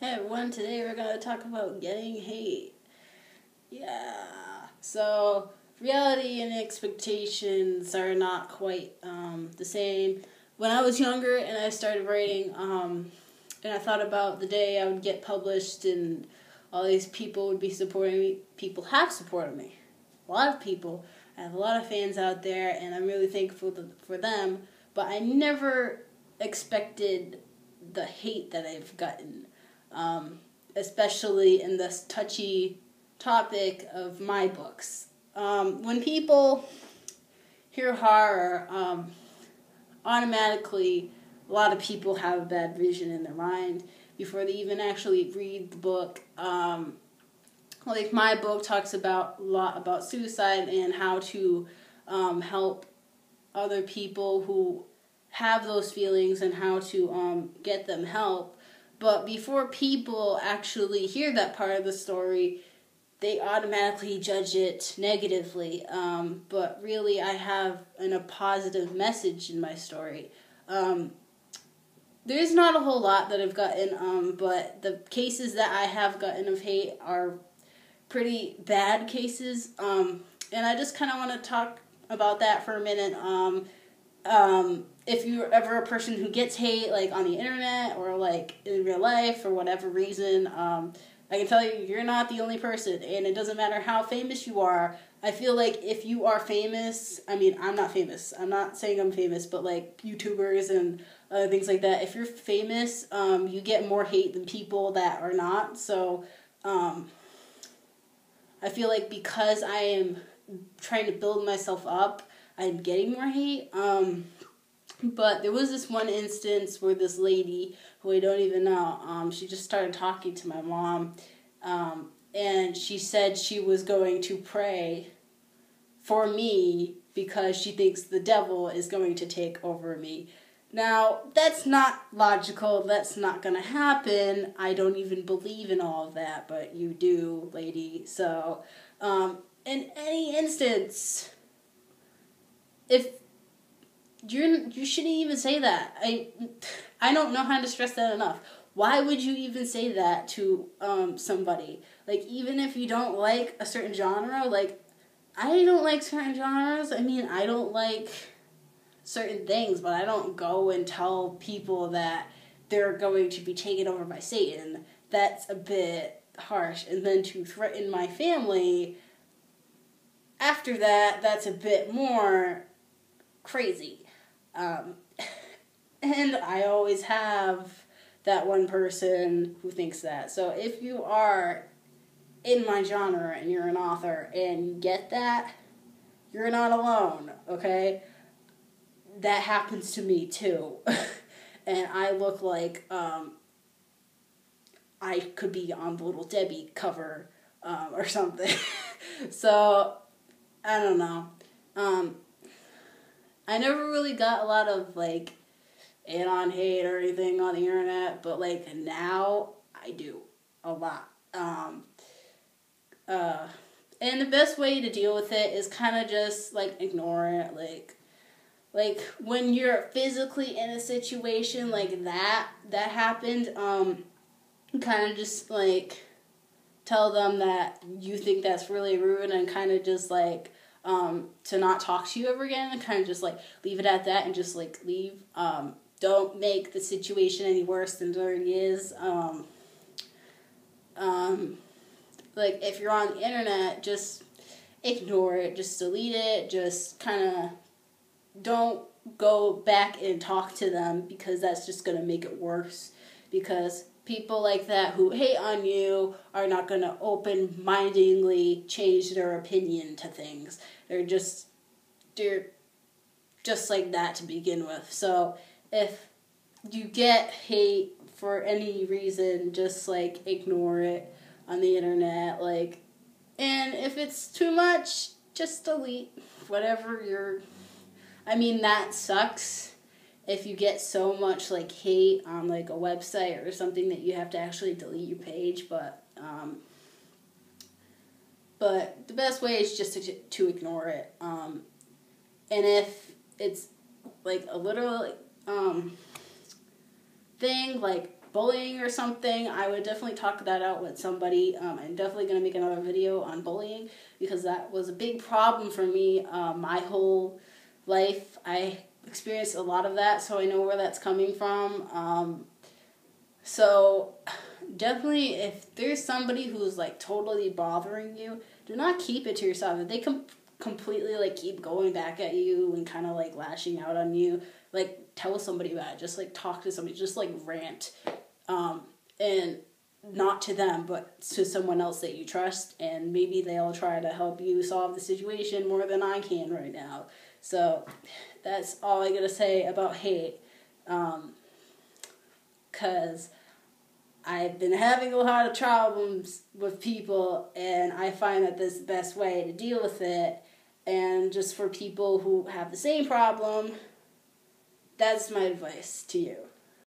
Hey everyone, today we're going to talk about getting hate. Yeah. So, reality and expectations are not quite the same. When I was younger and I started writing, and I thought about the day I would get published and all these people would be supporting me, people have supported me. A lot of people. I have a lot of fans out there, and I'm really thankful for them, but I never expected the hate that I've gotten. Especially in this touchy topic of my books. When people hear horror, automatically a lot of people have a bad vision in their mind before they even actually read the book. Like my book talks a lot about suicide and how to help other people who have those feelings and how to get them help. But before people actually hear that part of the story, they automatically judge it negatively. But really, I have a positive message in my story. There's not a whole lot that I've gotten, but the cases that I have gotten of hate are pretty bad cases. And I just kind of want to talk about that for a minute. If you're ever a person who gets hate, like on the internet or like in real life for whatever reason, I can tell you, you're not the only person, and it doesn't matter how famous you are. I feel like if you are famous, I mean, I'm not famous. I'm not saying I'm famous, but like YouTubers and things like that. If you're famous, you get more hate than people that are not. So, I feel like because I am trying to build myself up, I'm getting more hate. But there was this one instance where this lady, who I don't even know, she just started talking to my mom, and she said she was going to pray for me because she thinks the devil is going to take over me. Now, that's not logical. That's not going to happen. I don't even believe in all of that, but you do, lady. So, in any instance, if you shouldn't even say that. I don't know how to stress that enough. Why would you even say that to somebody? Like, even if you don't like a certain genre, like, I don't like certain genres. I mean, I don't like certain things, but I don't go and tell people that they're going to be taken over by Satan. That's a bit harsh. And then to threaten my family, after that, that's a bit more crazy. And I always have that one person who thinks that. So if you are in my genre and you're an author and you get that, you're not alone, okay? That happens to me too. And I look like I could be on the Little Debbie cover or something. So, I don't know. I never really got a lot of, like, anon hate or anything on the internet, but, like, now I do a lot. And the best way to deal with it is kind of just, like, ignore it. Like, when you're physically in a situation like that happened, kind of just, like, tell them that you think that's really rude and kind of just, like, to not talk to you ever again and kind of just, like, leave it at that and just, like, leave. Don't make the situation any worse than it already is. Like, if you're on the internet, just ignore it, just delete it, just kind of don't go back and talk to them because that's just going to make it worse. Because people like that who hate on you are not going to open-mindedly change their opinion to things. They're just like that to begin with. So if you get hate for any reason, just, like, ignore it on the internet. Like, and if it's too much, just delete whatever I mean, that sucks if you get so much, like, hate on, like, a website or something that you have to actually delete your page, but the best way is just to ignore it. And if it's, like, a literal thing, like, bullying or something, I would definitely talk that out with somebody. I'm definitely going to make another video on bullying because that was a big problem for me my whole life. I experienced a lot of that, so I know where that's coming from. So definitely, if there's somebody who's like totally bothering you, do not keep it to yourself. If they completely like keep going back at you and kind of like lashing out on you, like tell somebody about it. Just like talk to somebody. Just like rant, and not to them, but to someone else that you trust, and maybe they'll try to help you solve the situation more than I can right now. So that's all I gotta say about hate. Because I've been having a lot of problems with people, and I find that this is the best way to deal with it. And just for people who have the same problem, that's my advice to you.